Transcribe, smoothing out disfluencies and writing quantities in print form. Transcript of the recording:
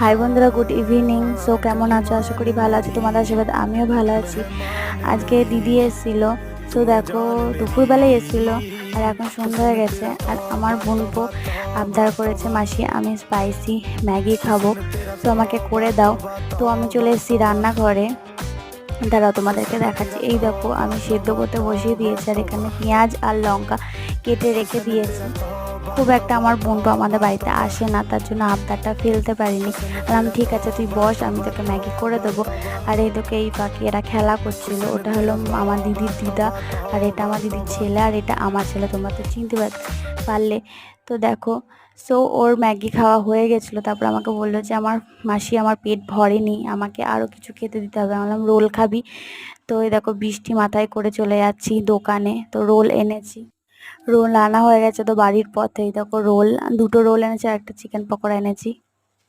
High বন্ধুরা, good evening. So কেমন আছো? আশা করি ভালো আছো, তোমাদের আশীর্বাদ আমিও ভালো আছি। আজকে দিদি এসেছিল, তো দেখো দুপুরবেলায় এসেছিল আর এখন সন্ধ্যা হয়ে গেছে। আর আমার বোনপো আবদার করেছে, মাসি আমি স্পাইসি ম্যাগি খাবো, তো আমাকে করে দাও। তো আমি চলে এসেছি রান্নাঘরে। দাঁড়াও তোমাদেরকে দেখাচ্ছি। এই দেখো আমি সেদ্ধ করতে বসিয়ে দিয়েছি আর এখানে পেঁয়াজ আর লঙ্কা কেটে রেখে দিয়েছি। খুব একটা আমার বোনপো আমাদের বাড়িতে আসে না, তার জন্য আবদারটা ফেলতে পারিনি। আর আমি ঠিক আছে তুই বস, আমি তোকে ম্যাগি করে দেবো। আর এই তোকে এই ফাঁকে এরা খেলা করছিল। ওটা হলো আমার দিদির দিদা, আর এটা আমার দিদির ছেলে, আর এটা আমার ছেলে। তোমরা তো চিনতে পারলে। তো দেখো, সো ওর ম্যাগি খাওয়া হয়ে গেছিলো। তারপর আমাকে বললো যে আমার মাসি আমার পেট ভরেনি, আমাকে আরও কিছু খেতে দিতে হবে। আমি বললাম রোল খাবি? তো এই দেখো বৃষ্টি মাথায় করে চলে যাচ্ছি দোকানে, তো রোল এনেছি। রোল আনা হয়ে গেছে তো বাড়ির পথেই দেখো রোল, দুটো রোল এনেছি আর একটা চিকেন পকোড়া এনেছি।